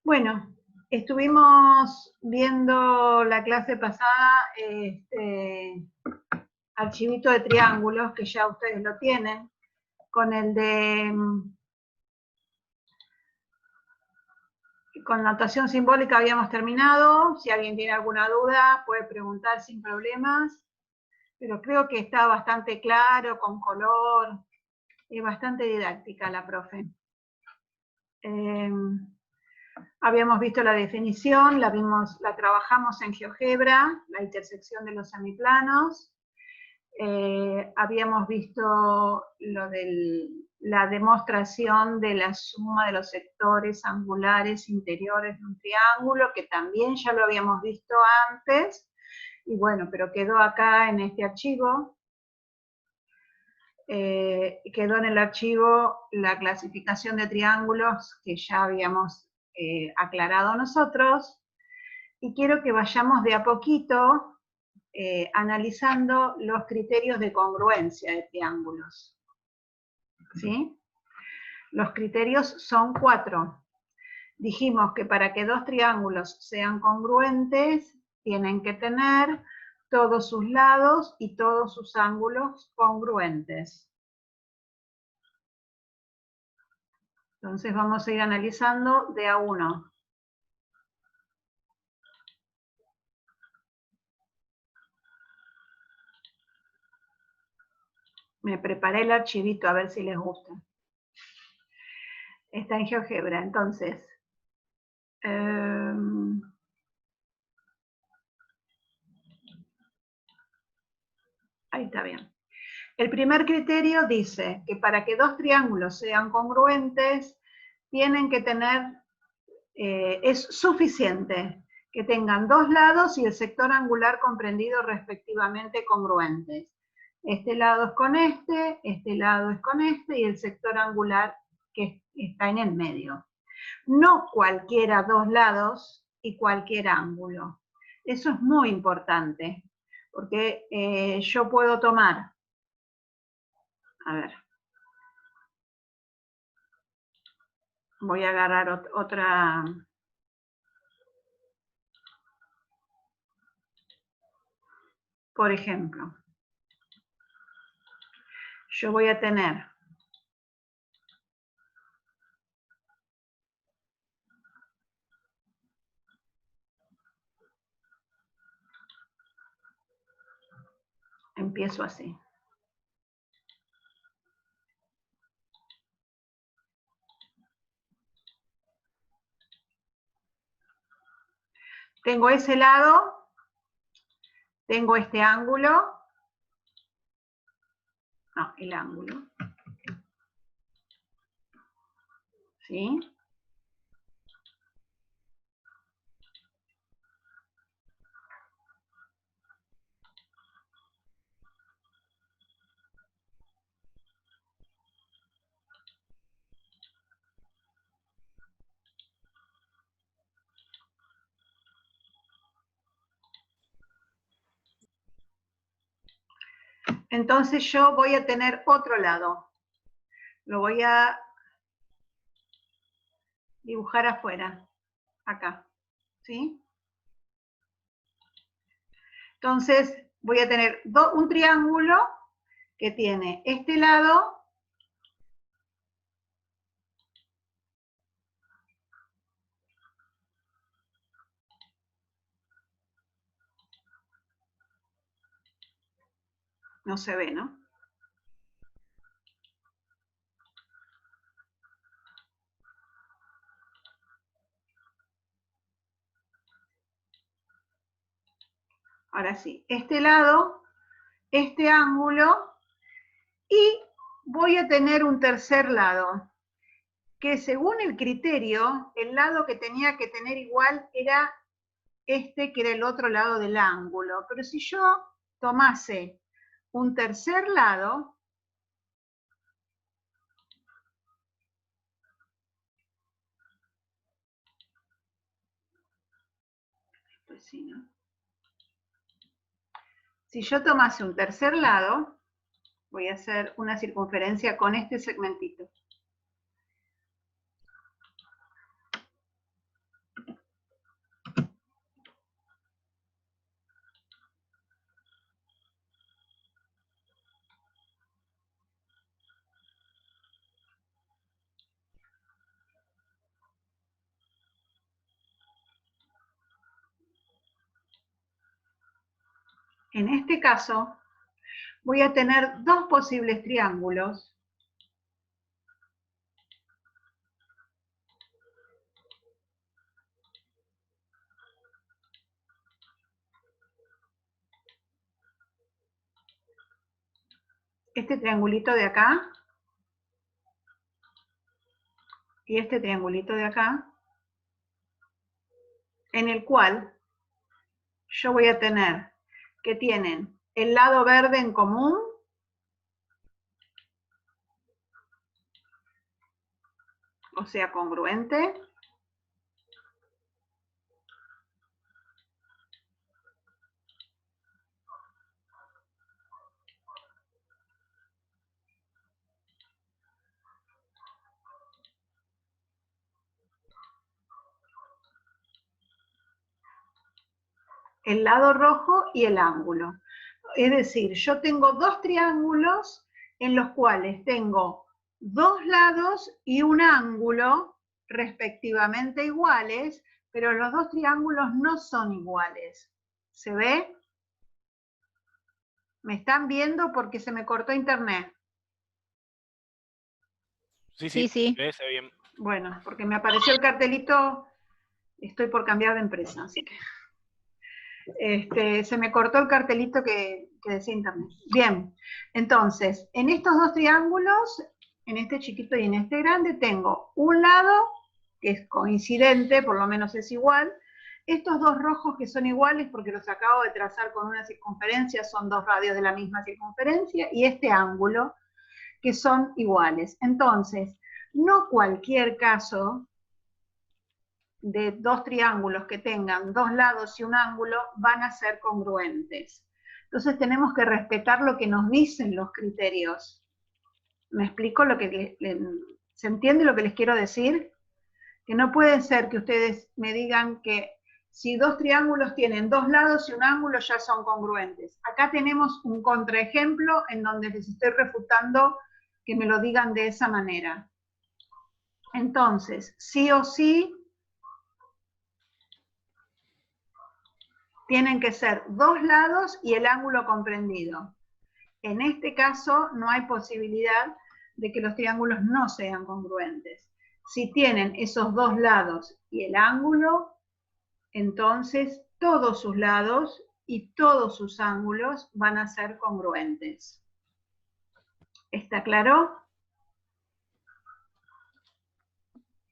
Bueno, estuvimos viendo la clase pasada archivito de triángulos, que ya ustedes lo tienen, con el de con notación simbólica habíamos terminado. Si alguien tiene alguna duda puede preguntar sin problemas, pero creo que está bastante claro, con color, es bastante didáctica la profe. Habíamos visto la definición, la trabajamos en GeoGebra, la intersección de los semiplanos. Habíamos visto lo de la demostración de la suma de los sectores angulares interiores de un triángulo, que también ya lo habíamos visto antes, y bueno, pero quedó acá en este archivo. Quedó en el archivo la clasificación de triángulos que ya habíamos aclarado nosotros, y quiero que vayamos de a poquito analizando los criterios de congruencia de triángulos. ¿Sí? Los criterios son 4. Dijimos que para que dos triángulos sean congruentes, tienen que tener todos sus lados y todos sus ángulos congruentes. Entonces vamos a ir analizando de a uno. Me preparé el archivito a ver si les gusta. Está en GeoGebra, entonces. Ahí está bien. El primer criterio dice que para que dos triángulos sean congruentes, tienen que tener, es suficiente que tengan dos lados y el sector angular comprendido respectivamente congruentes. Este lado es con este lado es con este, y el sector angular que está en el medio. No cualquiera dos lados y cualquier ángulo. Eso es muy importante, porque yo puedo tomar, a ver, voy a agarrar otra, por ejemplo, yo voy a tener empiezo así. Tengo ese lado, tengo este ángulo, no, el ángulo, ¿sí? Entonces yo voy a tener otro lado. Lo voy a dibujar afuera, acá, ¿sí? Entonces voy a tener un triángulo que tiene este lado no se ve, ¿no? Ahora sí, este lado, este ángulo, y voy a tener un tercer lado, que según el criterio, el lado que tenía que tener igual era este, que era el otro lado del ángulo. Pero si yo tomase un tercer lado, pues sí, ¿no? Si yo tomase un tercer lado, voy a hacer una circunferencia con este segmentito. En este caso, voy a tener dos posibles triángulos. Este triangulito de acá y este triangulito de acá, en el cual yo voy a tener que tienen el lado verde en común, o sea, congruente, el lado rojo y el ángulo. Es decir, yo tengo dos triángulos en los cuales tengo dos lados y un ángulo respectivamente iguales, pero los dos triángulos no son iguales. ¿Se ve? ¿Me están viendo? Porque se me cortó internet. Sí. Se ve bien. Bueno, porque me apareció el cartelito, estoy por cambiar de empresa, así que... se me cortó el cartelito que decía internet. Bien, entonces, en estos dos triángulos, en este chiquito y en este grande, tengo un lado que es coincidente, por lo menos es igual, estos dos rojos que son iguales porque los acabo de trazar con una circunferencia, son dos radios de la misma circunferencia, y este ángulo que son iguales. Entonces, no cualquier caso de dos triángulos que tengan dos lados y un ángulo van a ser congruentes. Entonces tenemos que respetar lo que nos dicen los criterios. ¿Me explico lo que se entiende lo que les quiero decir? Que no puede ser que ustedes me digan que si dos triángulos tienen dos lados y un ángulo ya son congruentes. Acá tenemos un contraejemplo en donde les estoy refutando que me lo digan de esa manera. Entonces, sí o sí, tienen que ser dos lados y el ángulo comprendido. En este caso no hay posibilidad de que los triángulos no sean congruentes. Si tienen esos dos lados y el ángulo, entonces todos sus lados y todos sus ángulos van a ser congruentes. ¿Está claro?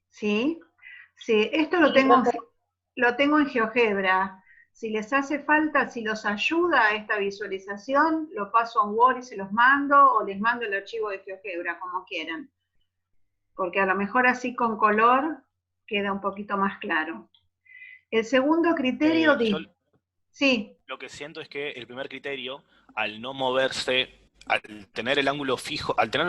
¿Sí? Sí, esto lo tengo en GeoGebra. Si les hace falta, si los ayuda esta visualización, lo paso a un Word y se los mando, o les mando el archivo de GeoGebra, como quieran. Porque a lo mejor así con color queda un poquito más claro. El segundo criterio dice... Sí. Lo que siento es que el primer criterio, al no moverse, al tener el ángulo fijo, al tener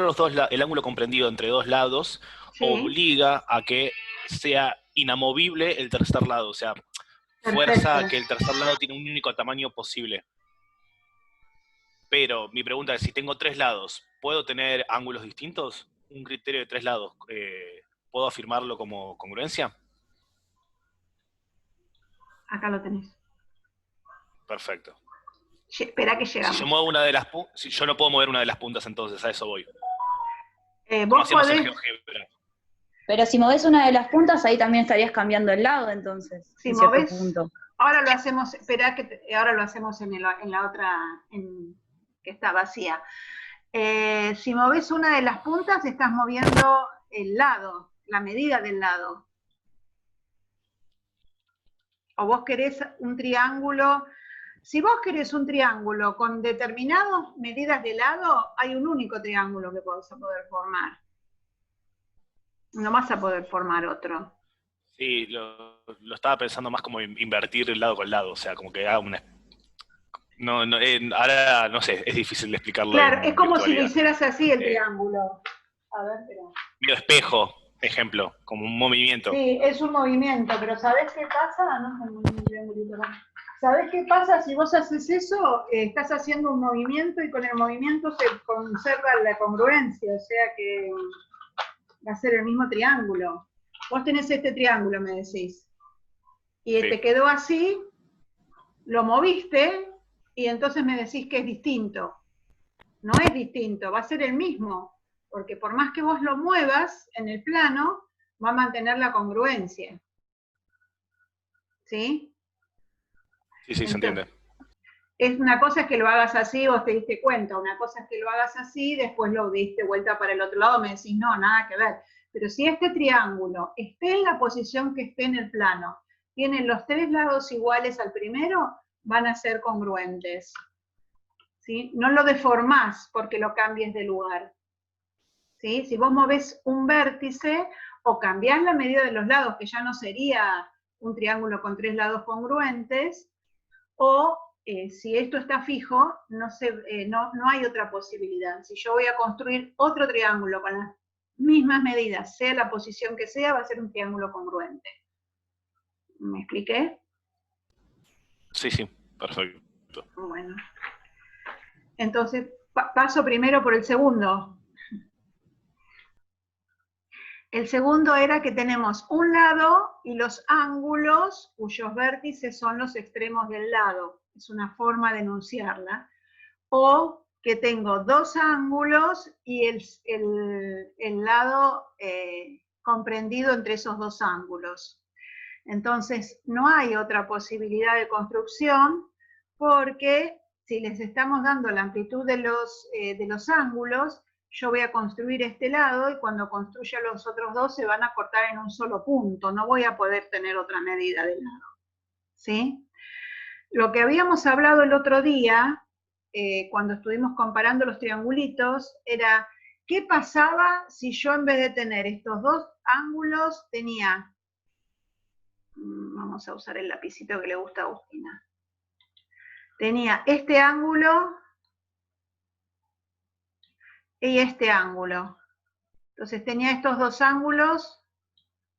el ángulo comprendido entre dos lados, Sí. Obliga a que sea inamovible el tercer lado, o sea, fuerza a que el tercer lado tiene un único tamaño posible. Pero mi pregunta es, si tengo tres lados, ¿puedo tener ángulos distintos? Un criterio de tres lados, ¿puedo afirmarlo como congruencia? Acá lo tenés. Perfecto. Espera que llegamos. Si yo muevo una de las si yo no puedo mover una de las puntas, entonces a eso voy. Vos podés... Pero si movés una de las puntas, ahí también estarías cambiando el lado, entonces. Si movés, ahora lo hacemos, espera que ahora lo hacemos en la otra, que está vacía. Si movés una de las puntas, estás moviendo el lado, la medida del lado. O vos querés un triángulo. Si vos querés un triángulo con determinadas medidas de lado, hay un único triángulo que vas a poder formar. No vas a poder formar otro. Sí, lo estaba pensando más como invertir lado con lado, o sea, como que haga una... No, ahora, no sé, es difícil de explicarlo. Claro, es como si lo hicieras así el triángulo. A ver, espera. Medio espejo, ejemplo, como un movimiento. Sí, es un movimiento, pero ¿sabés qué pasa? No, ¿sabés qué pasa si vos haces eso? Estás haciendo un movimiento y con el movimiento se conserva la congruencia, o sea que va a ser el mismo triángulo. Vos tenés este triángulo, me decís, y sí, te quedó así, lo moviste, y entonces me decís que es distinto. No es distinto, va a ser el mismo, porque por más que vos lo muevas en el plano, va a mantener la congruencia. ¿Sí? Sí, sí, se entiende. Una cosa es que lo hagas así, vos te diste cuenta, una cosa es que lo hagas así, después lo diste vuelta para el otro lado, me decís, no, nada que ver. Pero si este triángulo esté en la posición que esté en el plano, tiene los tres lados iguales al primero, van a ser congruentes. ¿Sí? No lo deformás porque lo cambies de lugar. ¿Sí? Si vos movés un vértice o cambiás la medida de los lados, que ya no sería un triángulo con tres lados congruentes, o si esto está fijo, no hay otra posibilidad. Si yo voy a construir otro triángulo con las mismas medidas, sea la posición que sea, va a ser un triángulo congruente. ¿Me expliqué? Sí, sí, perfecto. Bueno. Entonces, paso primero por el segundo. El segundo era que tenemos un lado y los ángulos cuyos vértices son los extremos del lado. Es una forma de enunciarla. O que tengo dos ángulos y el lado comprendido entre esos dos ángulos. Entonces, no hay otra posibilidad de construcción porque si les estamos dando la amplitud de los ángulos, yo voy a construir este lado y cuando construya los otros dos se van a cortar en un solo punto. No voy a poder tener otra medida de lado. ¿Sí? Lo que habíamos hablado el otro día, cuando estuvimos comparando los triangulitos, era ¿qué pasaba si yo en vez de tener estos dos ángulos tenía, vamos a usar el lapicito que le gusta a Agustina, tenía este ángulo y este ángulo? Entonces tenía estos dos ángulos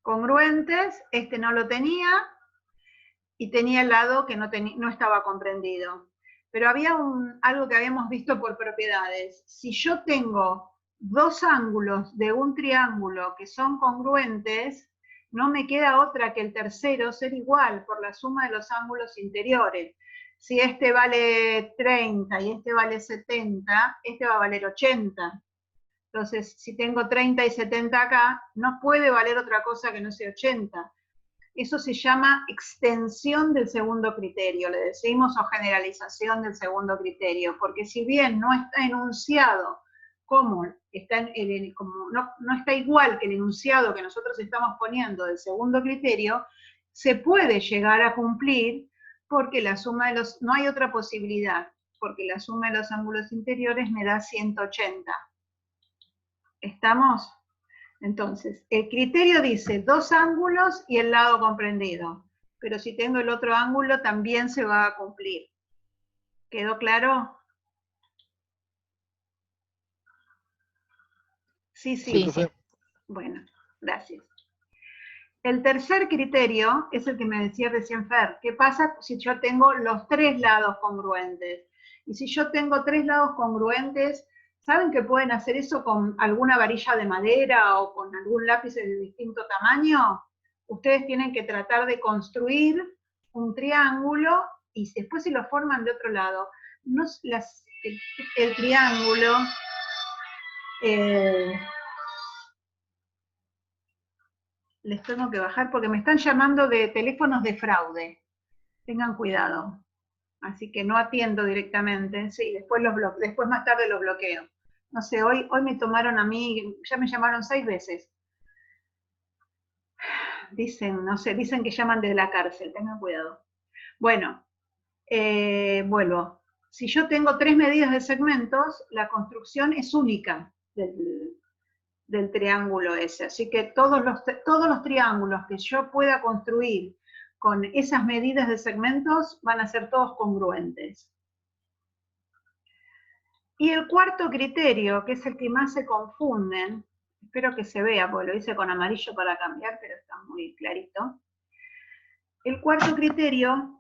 congruentes, este no lo tenía, y tenía el lado que no estaba comprendido. Pero había algo que habíamos visto por propiedades. Si yo tengo dos ángulos de un triángulo que son congruentes, no me queda otra que el tercero ser igual por la suma de los ángulos interiores. Si este vale 30 y este vale 70, este va a valer 80. Entonces, si tengo 30 y 70 acá, no puede valer otra cosa que no sea 80. Eso se llama extensión del segundo criterio, le decimos, o generalización del segundo criterio, porque si bien no está enunciado como está no está igual que el enunciado que nosotros estamos poniendo del segundo criterio, se puede llegar a cumplir porque la suma de no hay otra posibilidad, porque la suma de los ángulos interiores me da 180. ¿Estamos? Entonces, el criterio dice dos ángulos y el lado comprendido, pero si tengo el otro ángulo también se va a cumplir. ¿Quedó claro? Sí, sí. Sí. Bueno, gracias. El tercer criterio es el que me decía recién Fer. ¿Qué pasa si yo tengo los tres lados congruentes? Y si yo tengo tres lados congruentes, ¿saben que pueden hacer eso con alguna varilla de madera o con algún lápiz de distinto tamaño? Ustedes tienen que tratar de construir un triángulo y después si lo forman de otro lado. El triángulo... les tengo que bajar porque me están llamando de teléfonos de fraude. Tengan cuidado. Así que no atiendo directamente. Sí, después más tarde los bloqueo. No sé, hoy me tomaron a mí, ya me llamaron 6 veces. Dicen, no sé, dicen que llaman desde la cárcel, tengan cuidado. Bueno, vuelvo. Si yo tengo 3 medidas de segmentos, la construcción es única del triángulo ese. Así que todos los triángulos que yo pueda construir con esas medidas de segmentos van a ser todos congruentes. Y el cuarto criterio, que es el que más se confunden, espero que se vea, porque lo hice con amarillo para cambiar, pero está muy clarito. El cuarto criterio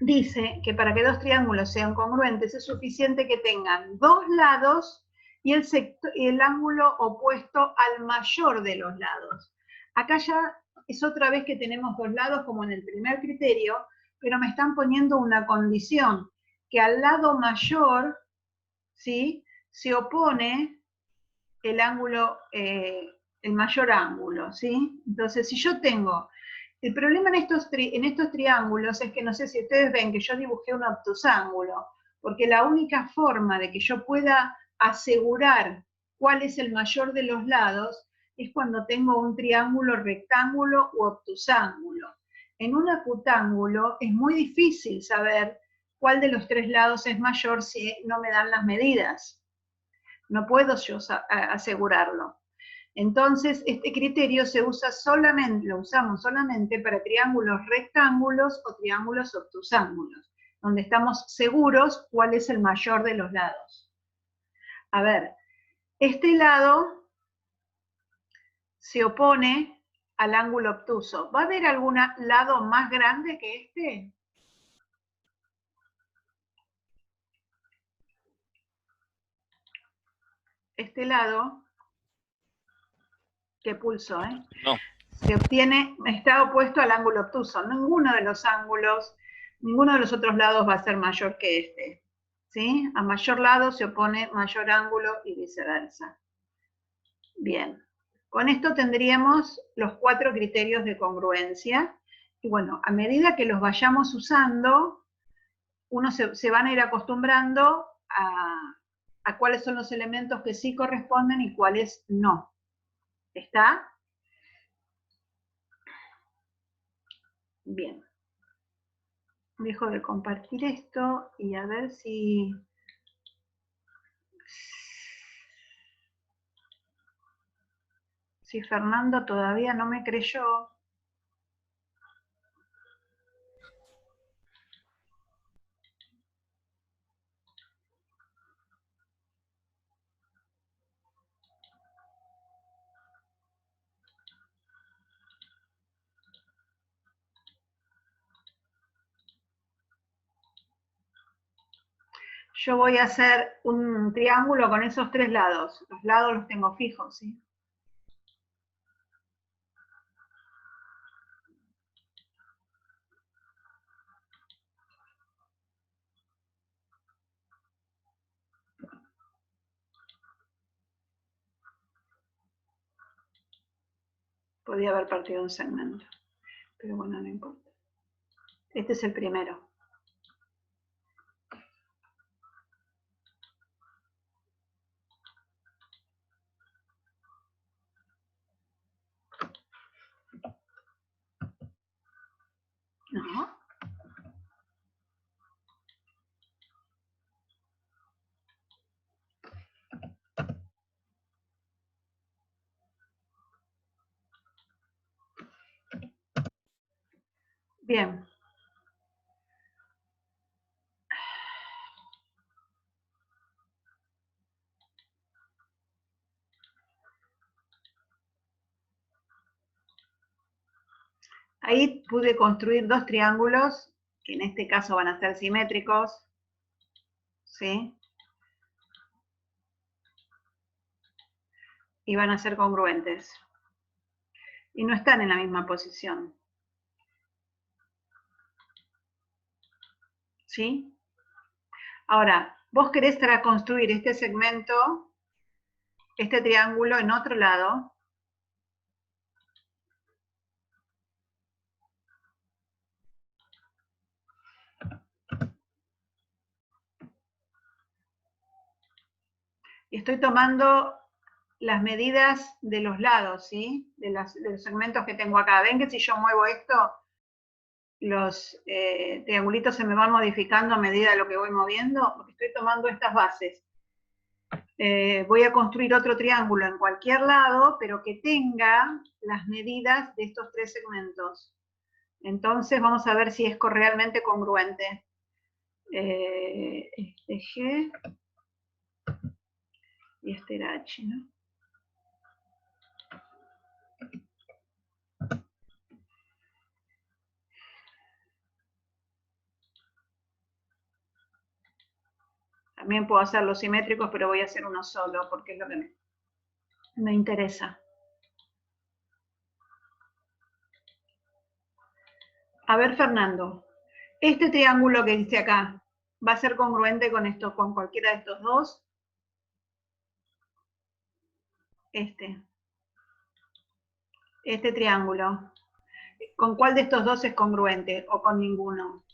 dice que para que dos triángulos sean congruentes es suficiente que tengan dos lados y el ángulo opuesto al mayor de los lados. Acá ya es otra vez que tenemos dos lados como en el primer criterio, pero me están poniendo una condición, que al lado mayor, ¿sí?, se opone el ángulo, el mayor ángulo, ¿sí? Entonces, si yo tengo... El problema en estos triángulos es que no sé si ustedes ven que yo dibujé un obtusángulo, porque la única forma de que yo pueda asegurar cuál es el mayor de los lados es cuando tengo un triángulo rectángulo u obtusángulo. En un acutángulo es muy difícil saber cuál de los tres lados es mayor si no me dan las medidas. No puedo yo asegurarlo. Entonces, este criterio se usa solamente, lo usamos solamente para triángulos rectángulos o triángulos obtusángulos, donde estamos seguros cuál es el mayor de los lados. A ver, este lado se opone al ángulo obtuso. ¿Va a haber algún lado más grande que este? Este lado, que pulso, No. se obtiene, está opuesto al ángulo obtuso. Ninguno de los ángulos, ninguno de los otros lados va a ser mayor que este. ¿Sí? A mayor lado se opone mayor ángulo y viceversa. Bien. Con esto tendríamos los 4 criterios de congruencia. Y bueno, a medida que los vayamos usando, uno se van a ir acostumbrando a cuáles son los elementos que sí corresponden y cuáles no. ¿Está? Bien. Dejo de compartir esto y a ver si Fernando todavía no me creyó. Yo voy a hacer un triángulo con esos 3 lados. Los lados los tengo fijos, ¿sí? Podría haber partido un segmento, pero bueno, no importa. Este es el primero. No. Bien. Ahí pude construir 2 triángulos, que en este caso van a ser simétricos, ¿sí? Y van a ser congruentes. Y no están en la misma posición. ¿Sí? Ahora, vos querés construir este segmento, este triángulo en otro lado. Y estoy tomando las medidas de los lados, ¿sí? De los segmentos que tengo acá. ¿Ven que si yo muevo esto, los triangulitos se me van modificando a medida de lo que voy moviendo? Porque estoy tomando estas bases. Voy a construir otro triángulo en cualquier lado, pero que tenga las medidas de estos 3 segmentos. Entonces vamos a ver si es realmente congruente. Este G y este era H, ¿no? También puedo hacer los simétricos, pero voy a hacer uno solo, porque es lo que me interesa. A ver, Fernando, este triángulo que dice acá, va a ser congruente con esto, con cualquiera de estos dos. Este triángulo. ¿Con cuál de estos dos es congruente o con ninguno?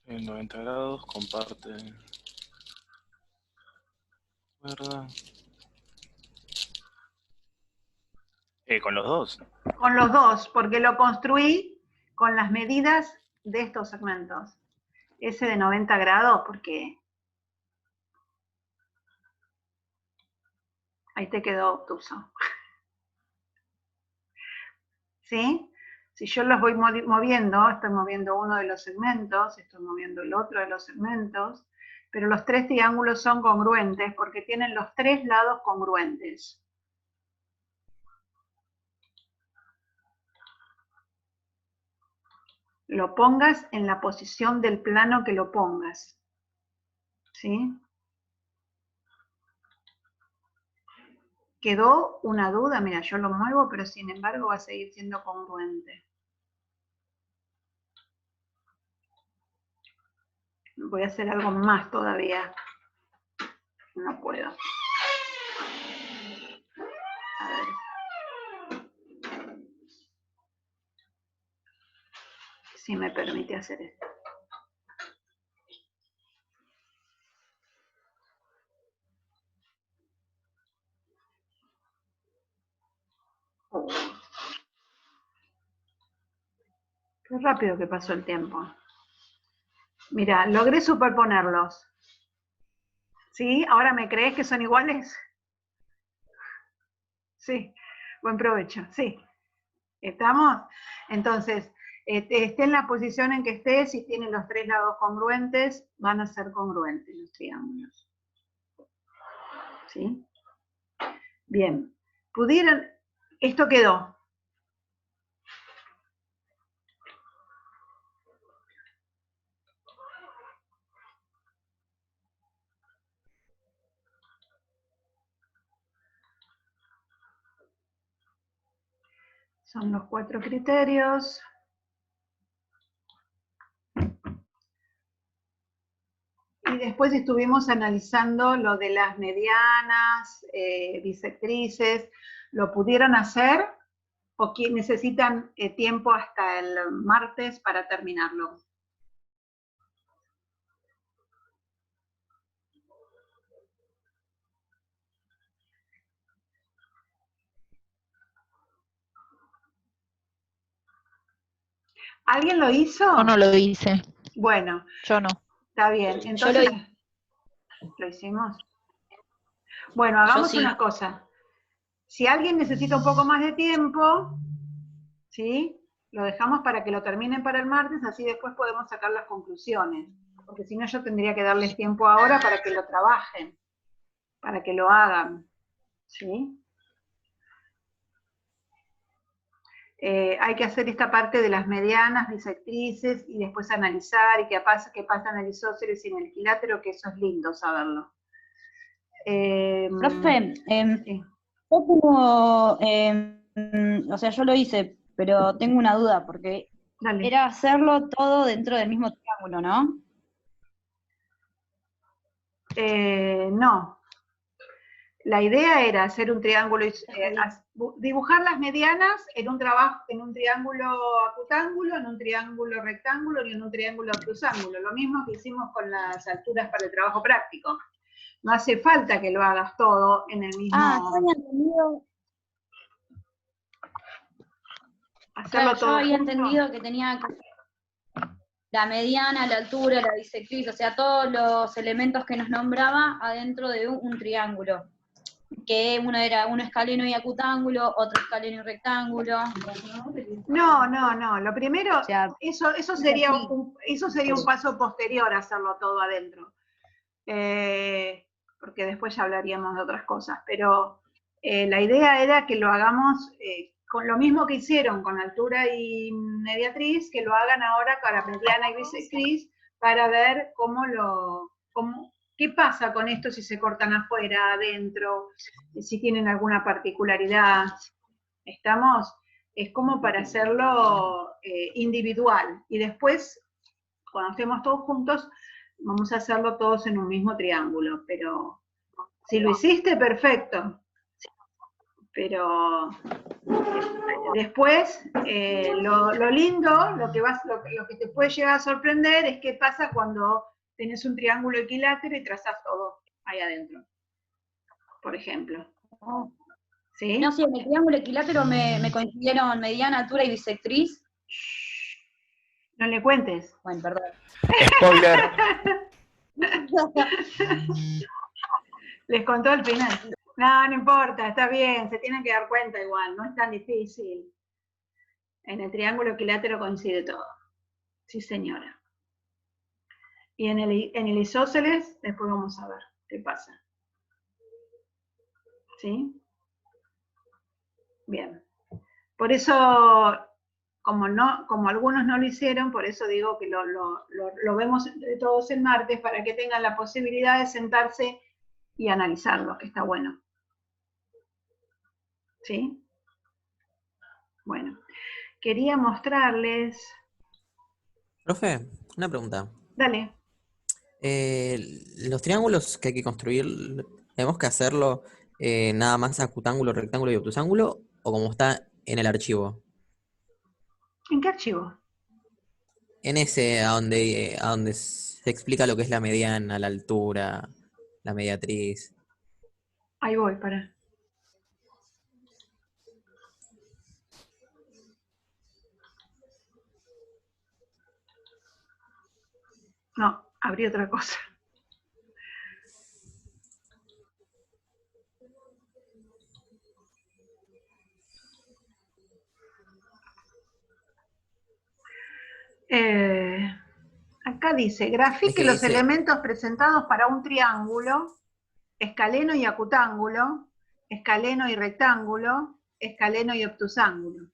En 90 grados, comparte. ¿Verdad? Con los dos. Con los dos, porque lo construí con las medidas de estos segmentos. Ese de 90 grados, porque ahí te quedó obtuso. ¿Sí? Si yo los voy moviendo, estoy moviendo uno de los segmentos, estoy moviendo el otro de los segmentos, pero los tres triángulos son congruentes porque tienen los tres lados congruentes. Lo pongas en la posición del plano que lo pongas. ¿Sí? ¿Quedó una duda? Mira, yo lo muevo, pero sin embargo va a seguir siendo congruente. Voy a hacer algo más todavía. No puedo. A ver. Si me permite hacer esto. Qué rápido que pasó el tiempo. Mira, logré superponerlos. ¿Sí? ¿Ahora me crees que son iguales? Sí. Buen provecho. Sí. ¿Estamos? Entonces, esté en la posición en que esté, si tienen los tres lados congruentes, van a ser congruentes los triángulos. ¿Sí? Bien. Pudieran... Esto quedó. Son los 4 criterios. Y después estuvimos analizando lo de las medianas, bisectrices. ¿Lo pudieron hacer o necesitan tiempo hasta el martes para terminarlo? ¿Alguien lo hizo? Yo no lo hice. Bueno. Yo no. Está bien. Entonces, ¿lo hicimos? Bueno, hagamos una cosa. Si alguien necesita un poco más de tiempo, ¿sí? Lo dejamos para que lo terminen para el martes, así después podemos sacar las conclusiones. Porque si no, yo tendría que darles tiempo ahora para que lo trabajen, para que lo hagan, ¿sí? Hay que hacer esta parte de las medianas, bisectrices, y después analizar, y qué pasa en el isósceles y en el equilátero, que eso es lindo saberlo. Profe, sí. yo tengo, o sea, yo lo hice, pero tengo una duda, porque Dale. era hacerlo todo dentro del mismo triángulo, ¿no? No. La idea era hacer un triángulo, dibujar las medianas en un triángulo acutángulo, en un triángulo rectángulo y en un triángulo cruzángulo. Lo mismo que hicimos con las alturas para el trabajo práctico. No hace falta que lo hagas todo en el mismo... yo había entendido... Hacerlo Claro, todo yo había junto. entendido que tenía la mediana, la altura, la bisectriz, o sea, todos los elementos que nos nombraba adentro de un triángulo. Que uno escaleno y acutángulo, otro escaleno y rectángulo. No. Lo primero, O sea, eso sería un paso posterior a hacerlo todo adentro. Porque después ya hablaríamos de otras cosas. Pero la idea era que lo hagamos con lo mismo que hicieron con altura y mediatriz, que lo hagan ahora para mediana y bisectriz, para ver qué pasa con esto si se cortan afuera, adentro, si tienen alguna particularidad. ¿Estamos? Es como para hacerlo individual. Y después cuando estemos todos juntos, vamos a hacerlo todos en un mismo triángulo, pero si lo hiciste, perfecto. Pero después, lo lindo, lo que te puede llegar a sorprender es qué pasa cuando tenés un triángulo equilátero y trazás todo ahí adentro, por ejemplo. ¿Sí? No, sí, en el triángulo equilátero me coincidieron mediana, altura y bisectriz. No le cuentes. Bueno, perdón. Spoiler. Les contó al final. No, no importa, está bien, se tienen que dar cuenta igual, no es tan difícil. En el triángulo equilátero coincide todo. Sí, señora. Y en el isósceles, después vamos a ver qué pasa. ¿Sí? Bien. Por eso, como algunos no lo hicieron, por eso digo que lo vemos entre todos el martes para que tengan la posibilidad de sentarse y analizarlo, que está bueno. ¿Sí? Bueno, quería mostrarles... Profe, una pregunta. Dale. Los triángulos que hay que construir, ¿tenemos que hacerlo nada más acutángulo, rectángulo y obtusángulo? ¿O como está en el archivo? ¿En qué archivo? En ese, a donde se explica lo que es la mediana, la altura, la mediatriz. Ahí voy, para. No, abrí otra cosa. Acá dice, grafique Es que los dice, elementos presentados para un triángulo, escaleno y acutángulo, escaleno y rectángulo, escaleno y obtusángulo.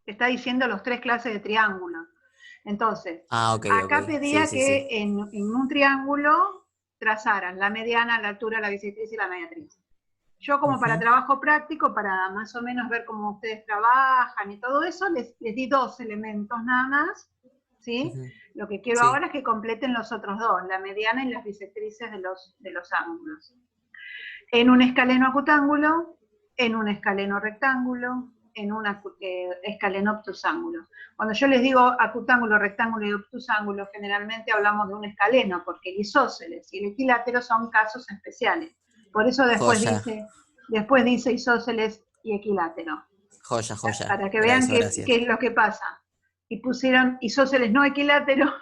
Está diciendo los 3 clases de triángulo. Entonces, ok, acá ok. pedía Sí, que sí. en un triángulo trazaran la mediana, la altura, la bisectriz y la mediatriz. Yo como para Ujú. trabajo práctico, para más o menos ver cómo ustedes trabajan y todo eso, les di 2 elementos nada más, ¿sí? Ujú. Lo que quiero Sí. ahora es que completen los otros 2, la mediana y las bisectrices de los ángulos. En un escaleno acutángulo, en un escaleno rectángulo, en un escaleno obtusángulo. Cuando yo les digo acutángulo, rectángulo y obtusángulo, generalmente hablamos de un escaleno, porque el isósceles y el equilátero son casos especiales. Por eso después dice isósceles y equilátero. Joya. Para que vean qué es lo que pasa. Y pusieron isósceles no equilátero,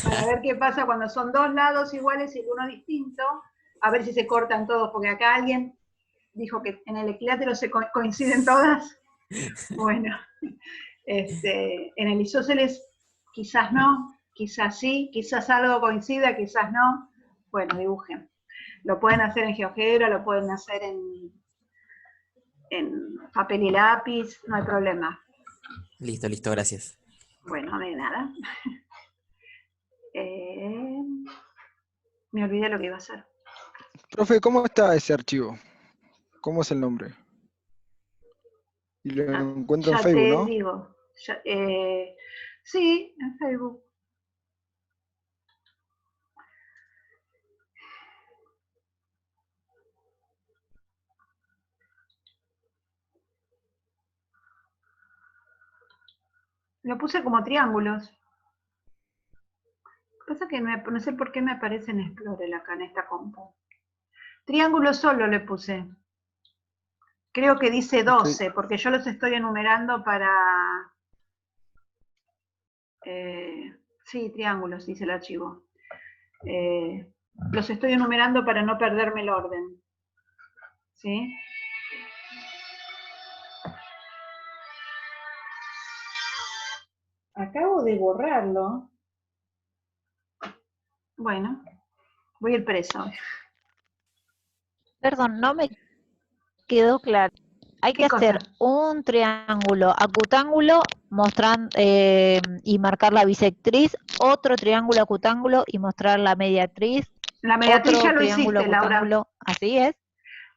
para ver qué pasa cuando son 2 lados iguales y el uno distinto, a ver si se cortan todos, porque acá alguien dijo que en el equilátero se coinciden todas. Bueno, en el isósceles quizás no, quizás sí, quizás algo coincida, quizás no. Bueno, dibujen. Lo pueden hacer en GeoGebra, lo pueden hacer en papel y lápiz, no hay problema. Listo, gracias. Bueno, de nada. Me olvidé lo que iba a hacer. Profe, ¿cómo está ese archivo? ¿Cómo es el nombre? Y lo encuentro en Ya Facebook, te ¿no? digo. Sí, en Facebook. Lo puse como triángulos. Lo que pasa es que no sé por qué me aparece en Explorer acá en esta compu. Triángulo solo le puse. Creo que dice 12, porque yo los estoy enumerando para... sí, triángulos, dice el archivo. Los estoy enumerando para no perderme el orden. ¿Sí? Acabo de borrarlo. Bueno, voy a ir preso. Perdón, no me quedó claro. Hay que hacer un triángulo acutángulo y marcar la bisectriz, otro triángulo acutángulo y mostrar la mediatriz. La mediatriz otro ya lo triángulo hiciste, acutángulo. Laura. Así es.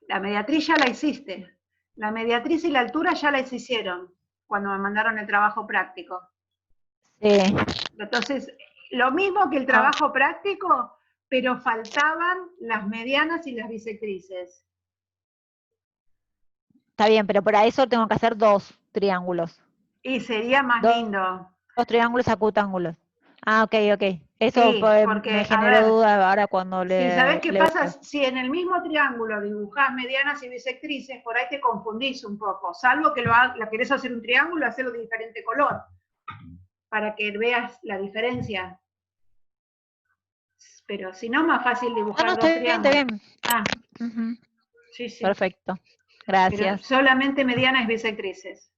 La mediatriz ya la hiciste. La mediatriz y la altura ya las hicieron cuando me mandaron el trabajo práctico. Sí. Entonces, lo mismo que el trabajo práctico, pero faltaban las medianas y las bisectrices. Está bien, pero para eso tengo que hacer 2 triángulos. Y sería más Dos- lindo. 2 triángulos acutángulos. Ah, ok. Eso Sí, porque, me a generó ver, duda ahora cuando si sabés qué leo pasa, esto. si en el mismo triángulo dibujás medianas y bisectrices, por ahí te confundís un poco. Salvo que la querés hacer un triángulo, hacerlo de diferente color, para que veas la diferencia. Pero si no, más fácil dibujar No, dos está bien, está triángulos. bien. Ah, Ujú, sí, sí. perfecto. Pero Gracias. solamente medianas y bisectrices.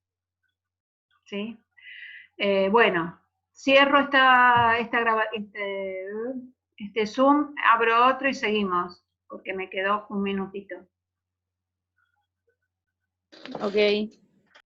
¿Sí? Bueno, cierro este Zoom, abro otro y seguimos, porque me quedó un minutito. Ok.